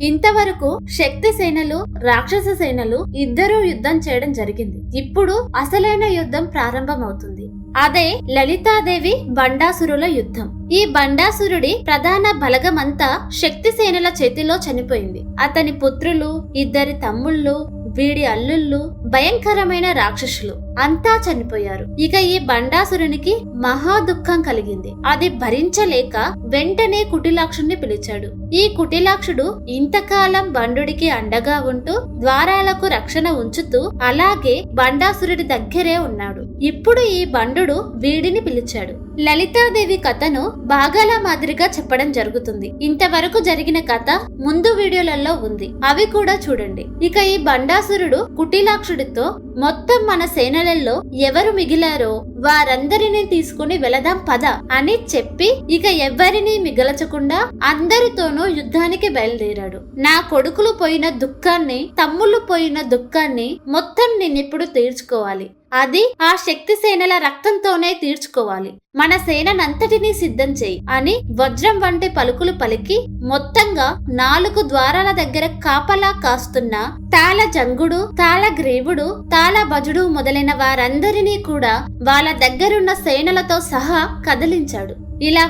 ఇంతవరకు శక్తి సేనలు రాక్షస సేనలు ఇద్దరూ యుద్ధం చేయడం జరిగింది. ఇప్పుడు అసలైన యుద్ధం ప్రారంభమవుతుంది. అదే లలితాదేవి బండాసురుల యుద్ధం. ఈ బండాసురుడి ప్రధాన బలగమంతా శక్తి సేనల చేతిలో చనిపోయింది. అతని పుత్రులు, ఇద్దరి తమ్ముళ్ళు, వీడి అల్లుళ్ళు, భయంకరమైన రాక్షసులు అంతా చనిపోయారు. ఇక ఈ బండాసురునికి మహా దుఃఖం కలిగింది. అది భరించలేక వెంటనే కుటిలాక్షుడిని పిలిచాడు. ఈ కుటిలాక్షుడు ఇంతకాలం బండుడికి అండగా ఉంటూ ద్వారాలకు రక్షణ ఉంచుతూ అలాగే బండాసురుడి దగ్గరే ఉన్నాడు. ఇప్పుడు ఈ బండుడు వీడిని పిలిచాడు. లలితాదేవి కథను భాగాల మాదిరిగా చెప్పడం జరుగుతుంది. ఇంతవరకు జరిగిన కథ ముందు వీడియోలలో ఉంది, అవి కూడా చూడండి. ఇక ఈ బండాసురుడు కుటిలాక్షుడితో మొత్తం మన సేనలలో ఎవరు మిగిలారో వారందరినీ తీసుకుని వెళదాం పద అని చెప్పి ఇక ఎవరిని మిగల్చకుండా అందరితోనూ యుద్ధానికి బయలుదేరాడు. నా కొడుకులు పోయిన దుఃఖాన్ని, తమ్ముళ్ళు పోయిన దుఃఖాన్ని మొత్తం నేనిప్పుడు తీర్చుకోవాలి. అది ఆ శక్తి సేనల రక్తంతోనే తీర్చుకోవాలి. మన సేనంతటినీ సిద్ధం చేయి అని వజ్రం వంటి పలుకులు పలికి మొత్తంగా 4 ద్వారాల దగ్గర కాపలా కాస్తున్న తాళ జంగుడు, తాళ గ్రీవుడు, తాళ భజుడు మొదలైన వారందరినీ కూడా వాళ్ళ దగ్గరున్న సేనలతో సహా కదిలించాడు. ఇలా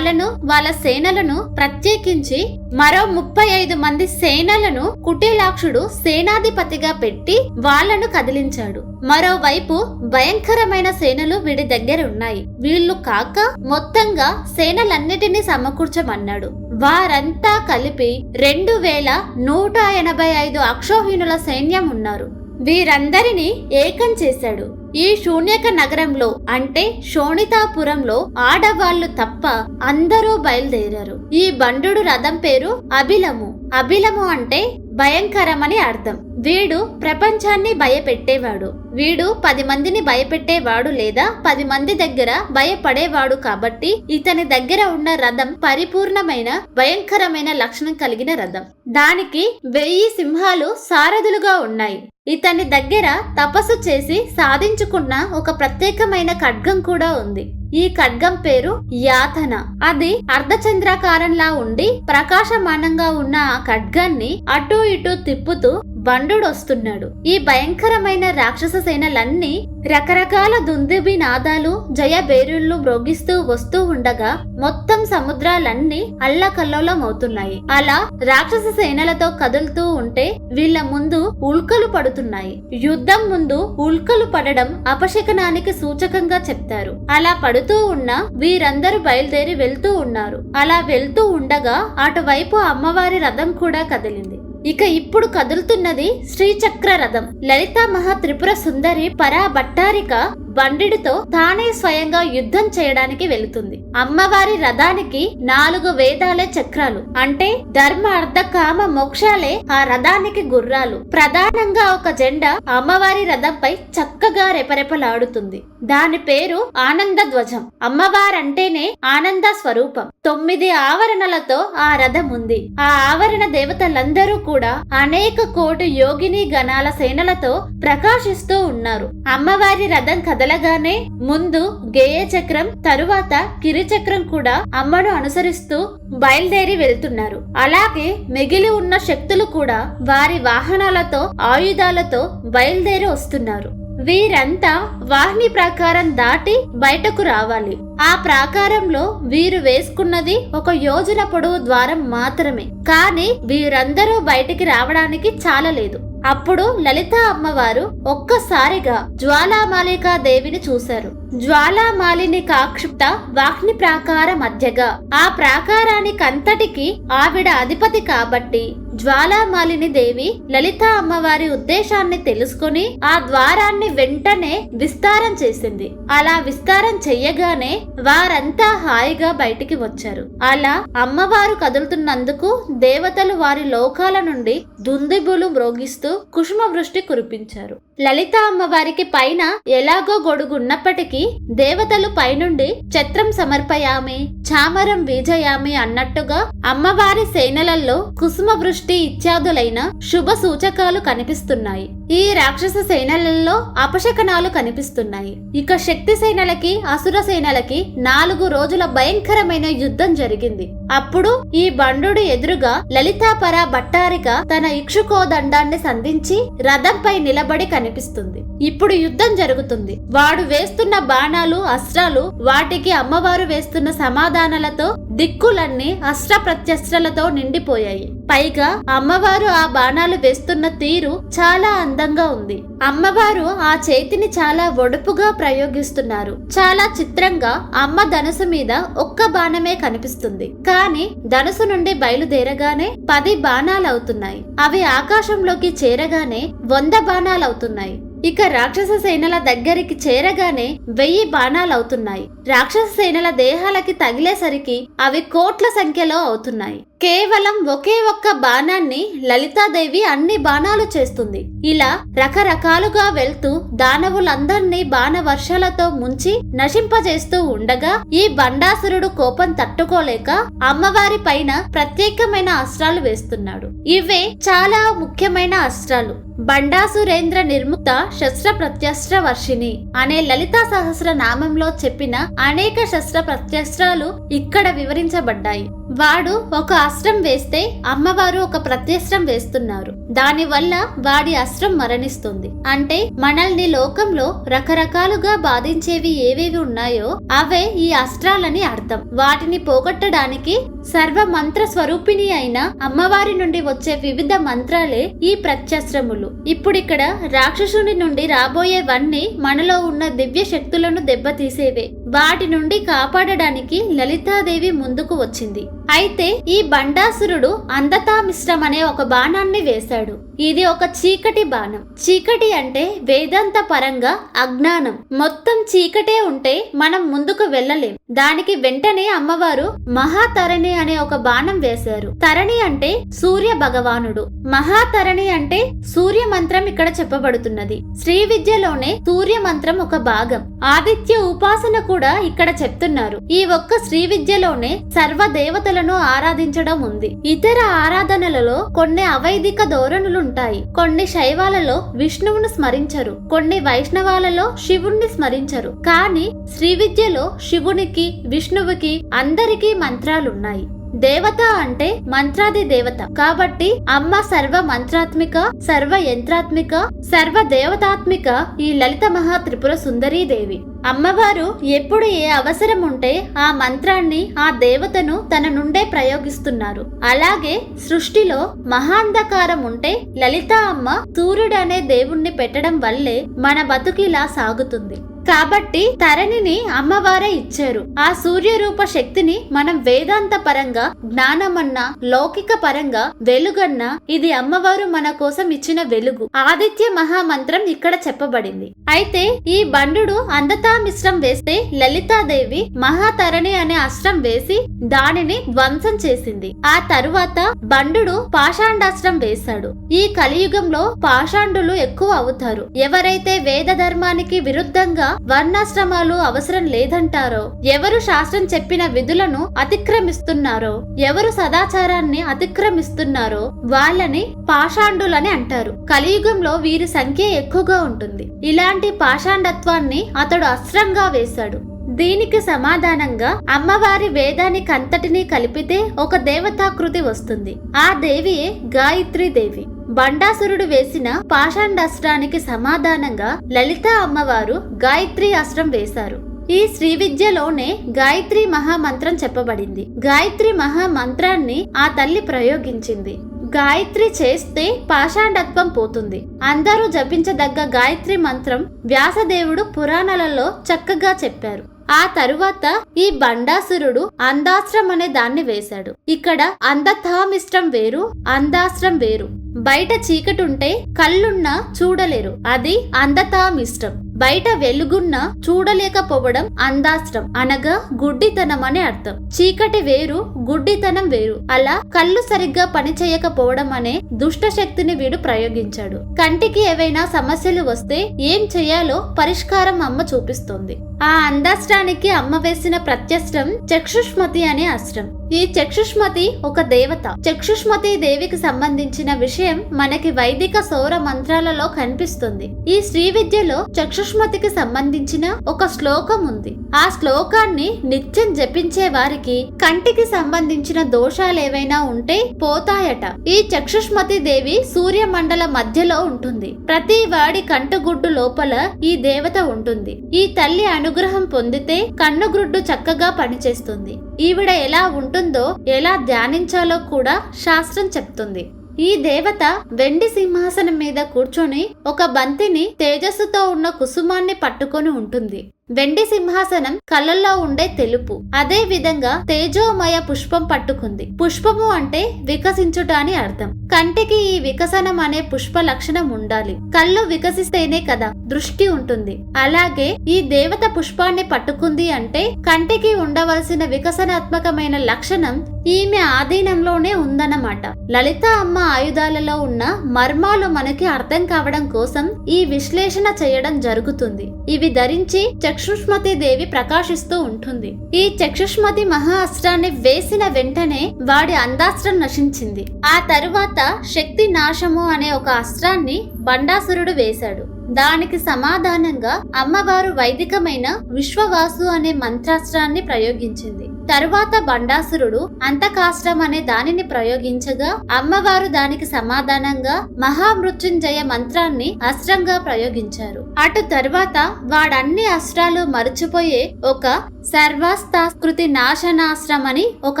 వాళ్ళ సేనలను ప్రత్యేకించి మరో 35 మంది సేనలను కుటిలాక్షుడు సేనాధిపతిగా పెట్టి వాళ్లను కదిలించాడు. మరోవైపు భయంకరమైన సేనలు వీడి దగ్గర ఉన్నాయి. వీళ్ళు కాక మొత్తంగా సేనలన్నిటినీ సమకూర్చమన్నాడు. వారంతా కలిపి 2185 అక్షోహిణుల సైన్యం ఉన్నారు. వీరందరినీ ఏకం చేశాడు. ఈ శూన్యక నగరంలో అంటే శోణితాపురంలో ఆడవాళ్లు తప్ప అందరూ బయలుదేరారు. ఈ బండుడు రథం పేరు అభిలము. అభిలము అంటే భయంకరమని అర్థం. వీడు ప్రపంచాన్ని భయపెట్టేవాడు. వీడు 10 మందిని భయపెట్టేవాడు లేదా 10 మంది దగ్గర భయపడేవాడు. కాబట్టి ఇతని దగ్గర ఉన్న రథం పరిపూర్ణమైన భయంకరమైన లక్షణం కలిగిన రథం. దానికి 1000 సింహాలు సారథులుగా ఉన్నాయి. ఇతని దగ్గర తపస్సు చేసి సాధించుకున్న ఒక ప్రత్యేకమైన ఖడ్గం కూడా ఉంది. ఈ ఖడ్గం పేరు యాతన. అది అర్ధచంద్రాకారంలా ఉండి ప్రకాశమానంగా ఉన్న ఆ ఖడ్గాన్ని అటూ ఇటూ తిప్పుతూ బండుడు వస్తున్నాడు. ఈ భయంకరమైన రాక్షస సేనలన్నీ రకరకాల దుందుబి నాదాలు, జయబేరుళ్లు మ్రోగిస్తూ వస్తూ ఉండగా మొత్తం సముద్రాలన్నీ అల్లకల్లోలం అవుతున్నాయి. అలా రాక్షస సేనలతో కదులుతూ ఉంటే వీళ్ళ ముందు ఉల్కలు పడుతున్నాయి. యుద్ధం ముందు ఉల్కలు పడడం అపశకనానికి సూచకంగా చెప్తారు. అలా పడుతూ ఉన్న వీరందరూ బయలుదేరి వెళ్తూ ఉన్నారు. అలా వెళ్తూ ఉండగా అటువైపు అమ్మవారి రథం కూడా కదిలింది. ఇక ఇప్పుడు కదులుతున్నది శ్రీచక్ర రథం. లలితా మహా త్రిపుర సుందరి పరాభట్టారిక బండిడితో తానే స్వయంగా యుద్ధం చేయడానికి వెళుతుంది. అమ్మవారి రథానికి 4 వేదాలే చక్రాలు. అంటే ధర్మ అర్థ కామ మోక్షాలే ఆ రథానికి గుర్రాలు. ప్రధానంగా ఒక జెండా అమ్మవారి రథంపై చక్కగా రెపరెపలాడుతుంది. దాని పేరు ఆనంద ధ్వజం. అమ్మవారంటేనే ఆనంద స్వరూపం. 9 ఆవరణలతో ఆ రథం ఉంది. ఆ ఆవరణ దేవతలందరూ కూడా అనేక కోటి యోగిని గణాల సేనలతో ప్రకాశిస్తూ ఉన్నారు. అమ్మవారి రథం కదలగానే ముందు గేయ చక్రం, తరువాత కిరిచక్రం కూడా అమ్మను అనుసరిస్తూ బయలుదేరి వెళ్తున్నారు. అలాగే మిగిలి ఉన్న శక్తులు కూడా వారి వాహనాలతో, ఆయుధాలతో బయలుదేరి వస్తున్నారు. వీరంతా వాహిని ప్రాకారం దాటి బయటకు రావాలి. ఆ ప్రాకారంలో వీరు వేసుకున్నది 1 యోజన పొడవు ద్వారం మాత్రమే. కానీ వీరందరూ బయటికి రావడానికి చాలలేదు. అప్పుడు లలిత అమ్మవారు ఒక్కసారిగా జ్వాలామాలికా దేవిని చూశారు. జ్వాలామాలిని కాక్షిప్త వాహిని ప్రాకార మధ్యగా. ఆ ప్రాకారానికంతటికి ఆవిడ అధిపతి కాబట్టి జ్వాలామాలిని దేవి లలిత అమ్మవారి ఉద్దేశాన్ని తెలుసుకుని ఆ ద్వారాన్ని వెంటనే విస్తారం చేసింది. అలా విస్తారం చెయ్యగానే వారంతా హాయిగా బయటికి వచ్చారు. అలా అమ్మవారు కదులుతున్నందుకు దేవతలు వారి లోకాల నుండి దుందుబులు మ్రోగిస్తూ కుసుమ వృష్టి కురిపించారు. లలిత అమ్మవారికి పైన ఎలాగో గొడుగున్నప్పటికీ దేవతలు పైనుండి ఛత్రం సమర్పయామి, చామరం వీజయామి అన్నట్టుగా అమ్మవారి సేనలలో కుసుమ వృష్టి ఇత్యాదులైన శుభ సూచకాలు కనిపిస్తున్నాయి. ఈ రాక్షస సేనలలో అపశకనాలు కనిపిస్తున్నాయి. ఇక శక్తి సేనలకి అసుర సేనలకి 4 రోజుల భయంకరమైన యుద్ధం జరిగింది. అప్పుడు ఈ బండు ఎదురుగా లలితాపర భట్టారిక తన ఇక్షుకోదండాన్ని సంధించి రథంపై నిలబడి కనిపిస్తుంది. ఇప్పుడు యుద్ధం జరుగుతుంది. వాడు వేస్తున్న బాణాలు అస్త్రాలు వాటికి అమ్మవారు వేస్తున్న సమాధానాలతో దిక్కులన్నీ అస్త్ర ప్రత్యస్త్రాలతో నిండిపోయాయి. పైగా అమ్మవారు ఆ బాణాలు వేస్తున్న తీరు చాలా అందంగా ఉంది. అమ్మవారు ఆ చేతిని చాలా ఒడుపుగా ప్రయోగిస్తున్నారు. చాలా చిత్రంగా అమ్మ ధనుసు మీద ఒక్క బాణమే కనిపిస్తుంది. కానీ ధనుసు నుండి బయలుదేరగానే 10 బాణాలవుతున్నాయి. అవి ఆకాశంలోకి చేరగానే 100 బాణాలవుతున్నాయి. ఇక రాక్షస సేనల దగ్గరికి చేరగానే 1000 బాణాలవుతున్నాయి. రాక్షస సేనల దేహాలకి తగిలేసరికి అవి కోట్ల సంఖ్యలో అవుతున్నాయి. కేవలం ఒకే ఒక్క బాణాన్ని లలితాదేవి అన్ని బాణాలు చేస్తుంది. ఇలా రకరకాలుగా వెళ్తూ దానవులందర్నీ బాణ వర్షాలతో ముంచి నశింపజేస్తూ ఉండగా ఈ బండాసురుడు కోపం తట్టుకోలేక అమ్మవారి పైన ప్రత్యేకమైన అస్త్రాలు వేస్తున్నాడు. ఇవే చాలా ముఖ్యమైన అస్త్రాలు. బండాసురేంద్ర నిర్ముక్త శస్త్ర ప్రత్యస్త్ర వర్షిణి అనే లలితా సహస్ర నామంలో చెప్పిన అనేక శస్త్ర ప్రత్యస్త్రాలు ఇక్కడ వివరించబడ్డాయి. వాడు ఒక అస్త్రం వేస్తే అమ్మవారు ఒక ప్రత్యస్త్రం వేస్తున్నారు. దానివల్ల వాడి అస్త్రం మరణిస్తుంది. అంటే మనల్ని లోకంలో రకరకాలుగా బాధించేవి ఏవేవి ఉన్నాయో అవే ఈ అస్త్రాలని అర్థం. వాటిని పోగొట్టడానికి సర్వ మంత్ర స్వరూపిణి అయిన అమ్మవారి నుండి వచ్చే వివిధ మంత్రాలే ఈ ప్రత్యస్త్రములు. ఇప్పుడిక్కడ రాక్షసుని నుండి రాబోయేవన్నీ మనలో ఉన్న దివ్య శక్తులను దెబ్బతీసేవే. వాటి నుండి కాపాడడానికి లలితాదేవి ముందుకు వచ్చింది. అయితే ఈ బండాసురుడు అందతామిశ్రం అనే ఒక బాణాన్ని వేశాడు. ఇది ఒక చీకటి బాణం. చీకటి అంటే వేదాంత పరంగా అజ్ఞానం. మొత్తం చీకటే ఉంటే మనం ముందుకు వెళ్ళలేం. దానికి వెంటనే అమ్మవారు మహాతరణి అనే ఒక బాణం వేశారు. తరణి అంటే సూర్య భగవానుడు. మహాతరణి అంటే సూర్య మంత్రం ఇక్కడ చెప్పబడుతున్నది. శ్రీ విద్యలోనే సూర్య మంత్రం ఒక భాగం. ఆదిత్య ఉపాసన కూడా ఇక్కడ చెప్తున్నారు. ఈ ఒక్క శ్రీ విద్యలోనే సర్వ దేవతలను ఆరాధించడం ఉంది. ఇతర ఆరాధనలలో కొన్ని అవైదిక ధోరణులుంటాయి. కొన్ని శైవాలలో విష్ణువును స్మరించరు, కొన్ని వైష్ణవాలలో శివుణ్ణి స్మరించరు. కానీ శ్రీ విద్యలో శివునికి విష్ణువుకి అందరికీ మంత్రాలున్నాయి. దేవత అంటే మంత్రాది దేవత కాబట్టి అమ్మ సర్వ మంత్రాత్మిక, సర్వ యంత్రాత్మిక, సర్వ దేవతాత్మిక ఈ లలిత మహా త్రిపుర సుందరీ దేవి. అమ్మవారు ఎప్పుడు ఏ అవసరం ఉంటే ఆ మంత్రాన్ని ఆ దేవతను తన నుండే ప్రయోగిస్తున్నారు. అలాగే సృష్టిలో మహాంధకారం ఉంటే లలిత అమ్మ సూర్యుడు అనే దేవుణ్ణి పెట్టడం వల్లే మన బతుకిలా సాగుతుంది. కాబట్టి తరణిని అమ్మవారే ఇచ్చారు. ఆ సూర్య రూప శక్తిని మనం వేదాంత పరంగా జ్ఞానమన్నా లౌకిక పరంగా వెలుగన్నా ఇది అమ్మవారు మన కోసం ఇచ్చిన వెలుగు. ఆదిత్య మహామంత్రం ఇక్కడ చెప్పబడింది. అయితే ఈ బండు అందతామిశ్రం వేస్తే లలితాదేవి మహాతరణి అనే అస్త్రం వేసి దానిని ధ్వంసం చేసింది. ఆ తరువాత బండు పాషాండాస్త్రం వేశాడు. ఈ కలియుగంలో పాషాండులు ఎక్కువ అవుతారు. ఎవరైతే వేద ధర్మానికి విరుద్ధంగా వర్ణాశ్రమాలు అవసరం లేదంటారో, ఎవరు శాస్త్రం చెప్పిన విధులను అతిక్రమిస్తున్నారో, ఎవరు సదాచారాన్ని అతిక్రమిస్తున్నారో వాళ్ళని పాషాండులని అంటారు. కలియుగంలో వీరి సంఖ్య ఎక్కువగా ఉంటుంది. ఇలాంటి పాషాండత్వాన్ని అతడు అస్త్రంగా వేశాడు. దీనికి సమాధానంగా అమ్మవారి వేదానికి అంతటినీ కలిపితే ఒక దేవతాకృతి వస్తుంది. ఆ దేవియే గాయత్రీ దేవి. బండాసురుడు వేసిన పాషాండాస్త్రానికి సమాధానంగా లలిత అమ్మవారు గాయత్రి అస్త్రం వేశారు. ఈ శ్రీ విద్యలోనే గాయత్రి మహామంత్రం చెప్పబడింది. గాయత్రి మహామంత్రాన్ని ఆ తల్లి ప్రయోగించింది. గాయత్రి చేస్తే పాషాండత్వం పోతుంది. అందరూ జపించదగ్గ గాయత్రి మంత్రం వ్యాసదేవుడు పురాణాలలో చక్కగా చెప్పారు. ఆ తరువాత ఈ బండాసురుడు అందాస్త్రం అనే దాన్ని వేశాడు. ఇక్కడ అందతామిష్టం వేరు, అందాస్త్రం వేరు. బయట చీకటుంటే కళ్ళున్నా చూడలేరు, అది అందతామిష్టం. బయట వెలుగున్నా చూడలేకపోవడం అందాస్త్రం, అనగా గుడ్డితనం అనే అర్థం. చీకటి వేరు, గుడ్డితనం వేరు. అలా కళ్ళు సరిగ్గా పనిచేయకపోవడం అనే దుష్ట శక్తిని వీడు ప్రయోగించాడు. కంటికి ఏవైనా సమస్యలు వస్తే ఏం చెయ్యాలో పరిష్కారం అమ్మ చూపిస్తోంది. ఆ అందాస్త్రానికి అమ్మ వేసిన ప్రత్యస్త్రం చక్షుష్మతి అనే అస్త్రం. ఈ చక్షుష్మతి ఒక దేవత. చక్షుష్మతి దేవికి సంబంధించిన విషయం మనకి వైదిక సౌర మంత్రాలలో కనిపిస్తుంది. ఈ శ్రీ విద్యలో చక్షుష్మతికి సంబంధించిన ఒక శ్లోకం ఉంది. ఆ శ్లోకాన్ని నిత్యం జపించే వారికి కంటికి సంబంధించిన దోషాలు ఏవైనా ఉంటే పోతాయట. ఈ చక్షుష్మతి దేవి సూర్యమండల మధ్యలో ఉంటుంది. ప్రతి వాడి కంటుగుడ్డు లోపల ఈ దేవత ఉంటుంది. ఈ తల్లి అనుగ్రహం పొందితే కన్నుగుడ్డు చక్కగా పనిచేస్తుంది. ఈవిడ ఎలా ఉంటుందో, ఎలా ధ్యానించాలో కూడా శాస్త్రం చెప్తుంది. ఈ దేవత వెండి సింహాసనం మీద కూర్చొని ఒక బంతిని తేజస్సుతో ఉన్న కుసుమాన్ని పట్టుకొని ఉంటుంది. వెండి సింహాసనం కళ్ళల్లో ఉండే తెలుపు. అదే విధంగా తేజోమయ పుష్పం పట్టుకుంది. పుష్పము అంటే వికసించుట అని అర్థం. కంటికి ఈ వికసనం అనే పుష్ప లక్షణం ఉండాలి. కళ్ళు వికసిస్తేనే కదా దృష్టి ఉంటుంది. అలాగే ఈ దేవత పుష్పాన్ని పట్టుకుంది అంటే కంటికి ఉండవలసిన వికసనాత్మకమైన లక్షణం ఈమె ఆధీనంలోనే ఉందన్నమాట. లలిత అమ్మ ఆయుధాలలో ఉన్న మర్మాలు మనకి అర్థం కావడం కోసం ఈ విశ్లేషణ చేయడం జరుగుతుంది. ఇవి ధరించి చక్షుష్మతి దేవి ప్రకాశిస్తూ ఉంటుంది. ఈ చక్షుష్మతి మహా అస్త్రాన్ని వేసిన వెంటనే వాడి అందాస్త్రం నశించింది. ఆ తరువాత శక్తి నాశము అనే ఒక అస్త్రాన్ని బండాసురుడు వేశాడు. దానికి సమాధానంగా అమ్మవారు వైదికమైన విశ్వవాసు అనే మంత్రాస్త్రాన్ని ప్రయోగించింది. తరువాత బండాసురుడు అంతకాస్త్రం అనే దానిని ప్రయోగించగా అమ్మవారు దానికి సమాధానంగా మహామృత్యుంజయ మంత్రాన్ని అస్త్రంగా ప్రయోగించారు. అటు తరువాత వాడన్ని అస్త్రాలు మరచిపోయే ఒక సర్వాస్తాకృతి నాశనాస్త్రం అని ఒక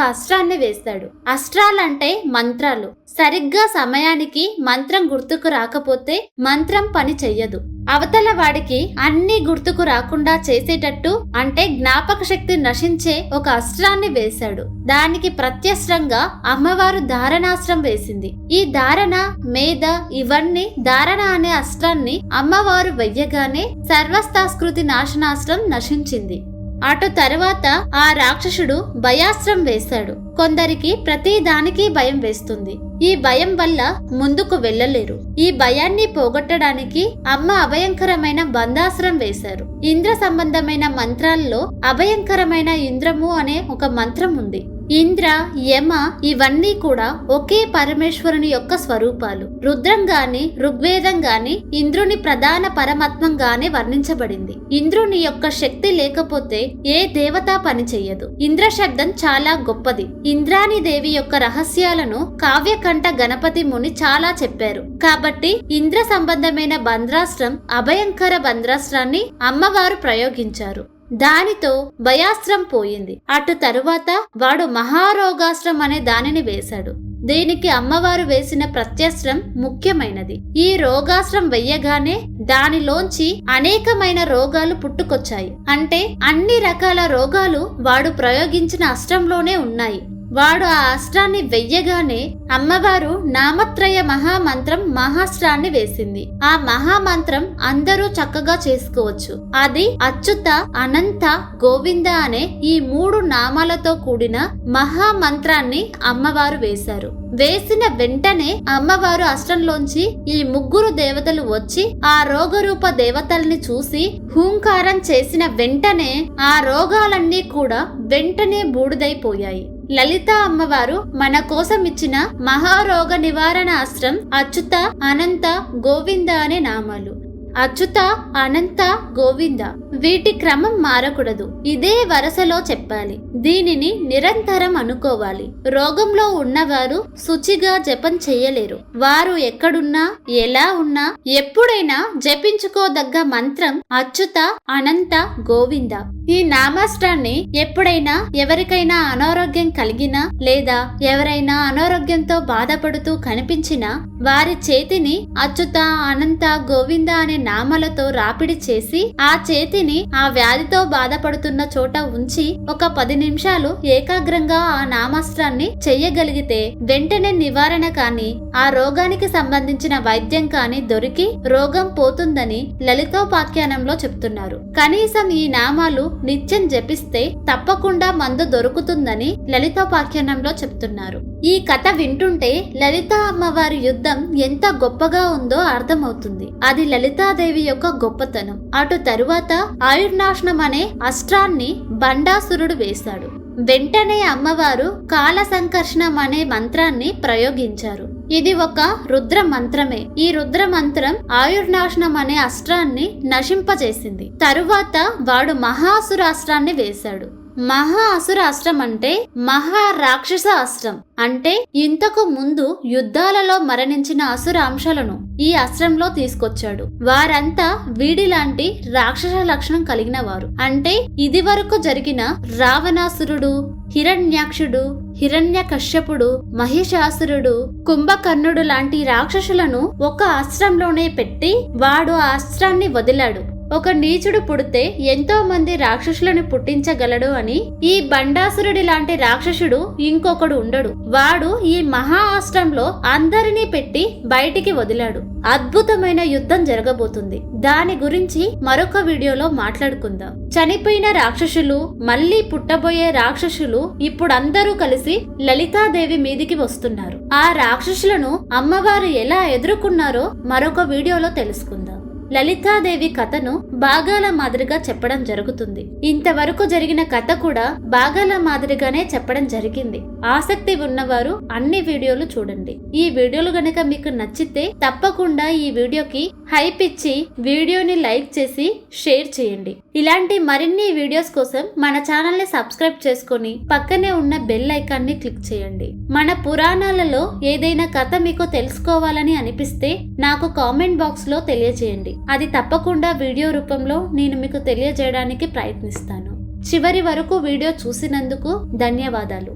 అస్త్రాన్ని వేస్తాడు. అస్త్రాలంటే మంత్రాలు. సరిగ్గా సమయానికి మంత్రం గుర్తుకు రాకపోతే మంత్రం పని చెయ్యదు. అవతల వాడికి అన్ని గుర్తుకు రాకుండా చేసేటట్టు అంటే జ్ఞాపక శక్తి నశించే ఒక అస్త్రాన్ని వేశాడు. దానికి ప్రత్యస్త్రంగా అమ్మవారు ధారణాస్త్రం వేసింది. ఈ ధారణ, మేధ ఇవన్నీ ధారణ అనే అస్త్రాన్ని అమ్మవారు వెయ్యగానే సర్వస్తాస్కృతి నాశనాస్త్రం నశించింది. అటు తరువాత ఆ రాక్షసుడు భయాస్త్రం వేశాడు. కొందరికి ప్రతి దానికి భయం వేస్తుంది. ఈ భయం వల్ల ముందుకు వెళ్ళలేరు. ఈ భయాన్ని పోగొట్టడానికి అమ్మ అభయంకరమైన బంధాస్త్రం వేశారు. ఇంద్ర సంబంధమైన మంత్రాల్లో అభయంకరమైన ఇంద్రము అనే ఒక మంత్రం ఉంది. ఇంద్ర, యమ ఇవన్నీ కూడా ఒకే పరమేశ్వరుని యొక్క స్వరూపాలు. రుద్రం గాని ఋగ్వేదం గాని ఇంద్రుని ప్రధాన పరమాత్మంగానే వర్ణించబడింది. ఇంద్రుని యొక్క శక్తి లేకపోతే ఏ దేవత పని చెయ్యదు. ఇంద్ర శబ్దం చాలా గొప్పది. ఇంద్రాణి దేవి యొక్క రహస్యాలను కావ్యకంఠ గణపతి ముని చాలా చెప్పారు. కాబట్టి ఇంద్ర సంబంధమైన బంధ్రాస్త్రం, అభయంకర బంధ్రాస్త్రాన్ని అమ్మవారు ప్రయోగించారు. దానితో భయాస్త్రం పోయింది. అటు తరువాత వాడు మహారోగాస్త్రం అనే దానిని వేశాడు. దీనికి అమ్మవారు వేసిన ప్రత్యస్త్రం ముఖ్యమైనది. ఈ రోగాస్త్రం వెయ్యగానే దానిలోంచి అనేకమైన రోగాలు పుట్టుకొచ్చాయి. అంటే అన్ని రకాల రోగాలు వాడు ప్రయోగించిన అస్త్రంలోనే ఉన్నాయి. వాడు ఆ అస్త్రాన్ని వెయ్యగానే అమ్మవారు నామత్రయ మహామంత్రం మహాస్త్రాన్ని వేసింది. ఆ మహామంత్రం అందరూ చక్కగా చేసుకోవచ్చు. అది అచ్యుత, అనంత, గోవింద అనే ఈ 3 నామాలతో కూడిన మహామంత్రాన్ని అమ్మవారు వేశారు. వేసిన వెంటనే అమ్మవారు అస్త్రంలోంచి ఈ 3 దేవతలు వచ్చి ఆ రోగరూప దేవతల్ని చూసి హూంకారం చేసిన వెంటనే ఆ రోగాలన్నీ కూడా వెంటనే బూడిదైపోయాయి. లలిత అమ్మవారు మన కోసం ఇచ్చిన మహారోగ నివారణ అస్త్రం అచ్యుత, అనంత, గోవింద అనే నామాలు. అచ్యుత, అనంత, గోవింద వీటి క్రమం మారకూడదు. ఇదే వరుసలో చెప్పాలి. దీనిని నిరంతరం అనుకోవాలి. రోగంలో ఉన్నవారు శుచిగా జపం చెయ్యలేరు. వారు ఎక్కడున్నా, ఎలా ఉన్నా ఎప్పుడైనా జపించుకోదగ్గ మంత్రం అచ్యుత, అనంత, గోవింద. ఈ నామాస్త్రాన్ని ఎప్పుడైనా ఎవరికైనా అనారోగ్యం కలిగినా లేదా ఎవరైనా అనారోగ్యంతో బాధపడుతూ కనిపించినా వారి చేతిని అచ్యుత, అనంత, గోవింద అనే నామాలతో రాపిడి చేసి ఆ చేతిని ఆ వ్యాధితో బాధపడుతున్న చోట ఉంచి ఒక 10 నిమిషాలు ఏకాగ్రంగా ఆ నామాస్త్రాన్ని చెయ్యగలిగితే వెంటనే నివారణ కాని ఆ రోగానికి సంబంధించిన వైద్యం కాని దొరికి రోగం పోతుందని లలితోపాఖ్యానంలో చెప్తున్నారు. కనీసం ఈ నామాలు నిత్యం జపిస్తే తప్పకుండా మందు దొరుకుతుందని లలితోపాఖ్యానంలో చెప్తున్నారు. ఈ కథ వింటుంటే లలిత అమ్మవారి యుద్ధం ఎంత గొప్పగా ఉందో అర్థమవుతుంది. అది లలితాదేవి యొక్క గొప్పతనం. అటు తరువాత ఆయుర్నాశనం అనే అస్త్రాన్ని బండాసురుడు వేశాడు. వెంటనే అమ్మవారు కాల సంకర్షణం అనే మంత్రాన్ని ప్రయోగించారు. ఇది ఒక రుద్ర మంత్రమే. ఈ రుద్ర మంత్రం ఆయుర్నాశనం అనే అస్త్రాన్ని నశింపజేసింది. తరువాత వాడు మహాసుర అస్త్రాన్ని వేశాడు. మహా అసుర అస్త్రం అంటే మహా రాక్షస అస్త్రం. అంటే ఇంతకు ముందు యుద్ధాలలో మరణించిన అసుర అంశాలను ఈ అస్త్రంలో తీసుకొచ్చాడు. వారంతా వీడిలాంటి రాక్షస లక్షణం కలిగిన వారు. అంటే ఇది వరకు జరిగిన రావణాసురుడు, హిరణ్యాక్షుడు, హిరణ్యకశ్యపుడు, మహిషాసురుడు, కుంభకర్ణుడు లాంటి రాక్షసులను ఒక అస్త్రంలోనే పెట్టి వాడు ఆ అస్త్రాన్ని వదిలాడు. ఒక నీచుడు పుడితే ఎంతో మంది రాక్షసులను పుట్టించగలడు అని ఈ బండాసురుడి లాంటి రాక్షసుడు ఇంకొకడు ఉండడు. వాడు ఈ మహా అస్త్రంలో అందరినీ పెట్టి బయటికి వదిలాడు. అద్భుతమైన యుద్ధం జరగబోతుంది. దాని గురించి మరొక వీడియోలో మాట్లాడుకుందాం. చనిపోయిన రాక్షసులు, మళ్ళీ పుట్టబోయే రాక్షసులు ఇప్పుడు అందరూ కలిసి లలితాదేవి మీదికి వస్తున్నారు. ఆ రాక్షసులను అమ్మవారు ఎలా ఎదుర్కొన్నారో మరొక వీడియోలో తెలుసుకుందాం. లలితాదేవి కథను భాగాల మాదిరిగా చెప్పడం జరుగుతుంది. ఇంతవరకు జరిగిన కథ కూడా భాగాల మాదిరిగానే చెప్పడం జరిగింది. ఆసక్తి ఉన్నవారు అన్ని వీడియోలు చూడండి. ఈ వీడియోలు గనక మీకు నచ్చితే తప్పకుండా ఈ వీడియోకి హైప్ ఇచ్చి వీడియోని లైక్ చేసి షేర్ చేయండి. ఇలాంటి మరిన్ని వీడియోస్ కోసం మన ఛానల్ ని సబ్స్క్రైబ్ చేసుకొని పక్కనే ఉన్న బెల్ ఐకాన్ ని క్లిక్ చేయండి. మన పురాణాలలో ఏదైనా కథ మీకు తెలుసుకోవాలని అనిపిస్తే నాకు కామెంట్ బాక్స్ లో తెలియజేయండి. అది తప్పకుండా వీడియో రూపంలో నేను మీకు తెలియజేయడానికి ప్రయత్నిస్తాను. చివరి వరకు వీడియో చూసినందుకు ధన్యవాదాలు.